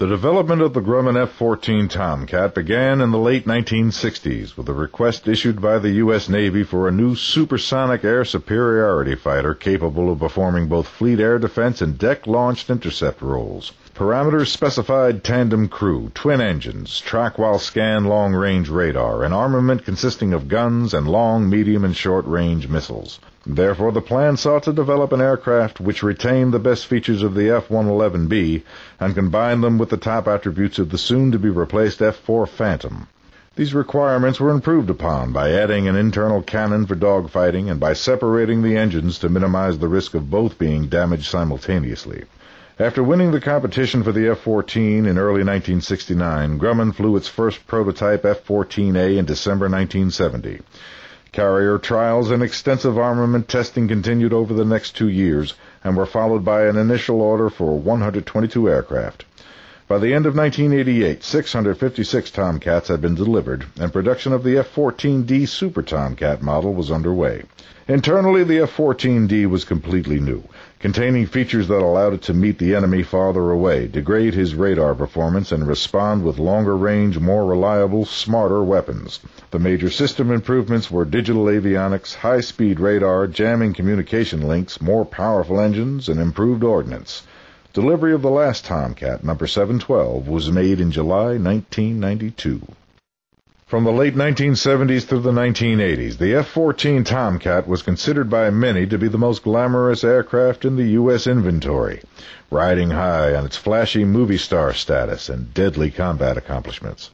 The development of the Grumman F-14 Tomcat began in the late 1960s with a request issued by the U.S. Navy for a new supersonic air superiority fighter capable of performing both fleet air defense and deck-launched intercept roles. Parameters specified tandem crew, twin engines, track-while-scan long-range radar, and armament consisting of guns and long, medium, and short-range missiles. Therefore, the plan sought to develop an aircraft which retained the best features of the F-111B and combined them with the top attributes of the soon-to-be-replaced F-4 Phantom. These requirements were improved upon by adding an internal cannon for dogfighting and by separating the engines to minimize the risk of both being damaged simultaneously. After winning the competition for the F-14 in early 1969, Grumman flew its first prototype F-14A in December 1970. Carrier trials and extensive armament testing continued over the next 2 years and were followed by an initial order for 122 aircraft. By the end of 1988, 656 Tomcats had been delivered, and production of the F-14D Super Tomcat model was underway. Internally, the F-14D was completely new, containing features that allowed it to meet the enemy farther away, degrade his radar performance, and respond with longer-range, more reliable, smarter weapons. The major system improvements were digital avionics, high-speed radar, jamming communication links, more powerful engines, and improved ordnance. Delivery of the last Tomcat, number 712, was made in July 1992. From the late 1970s through the 1980s, the F-14 Tomcat was considered by many to be the most glamorous aircraft in the U.S. inventory, riding high on its flashy movie star status and deadly combat accomplishments.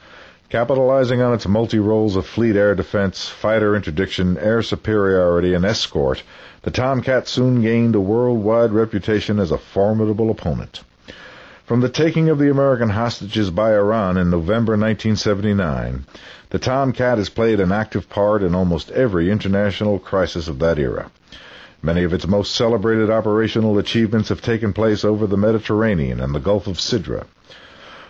Capitalizing on its multi-roles of fleet air defense, fighter interdiction, air superiority, and escort, the Tomcat soon gained a worldwide reputation as a formidable opponent. From the taking of the American hostages by Iran in November 1979, the Tomcat has played an active part in almost every international crisis of that era. Many of its most celebrated operational achievements have taken place over the Mediterranean and the Gulf of Sidra.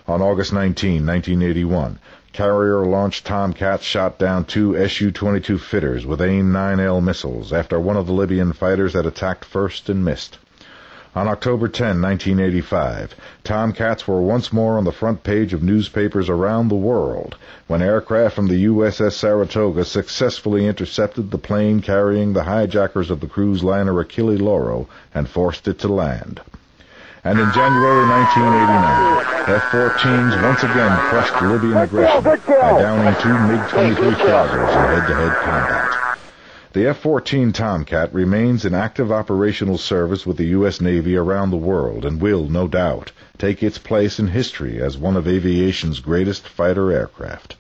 On August 19, 1981, carrier-launched Tomcats shot down 2 Su-22 fitters with AIM-9L missiles after one of the Libyan fighters had attacked first and missed. On October 10, 1985, Tomcats were once more on the front page of newspapers around the world when aircraft from the USS Saratoga successfully intercepted the plane carrying the hijackers of the cruise liner Achille Lauro and forced it to land. And in January 1989, F-14s once again crushed Libyan aggression by downing 2 MiG-23 Floggers in head-to-head combat. The F-14 Tomcat remains in active operational service with the U.S. Navy around the world and will, no doubt, take its place in history as one of aviation's greatest fighter aircraft.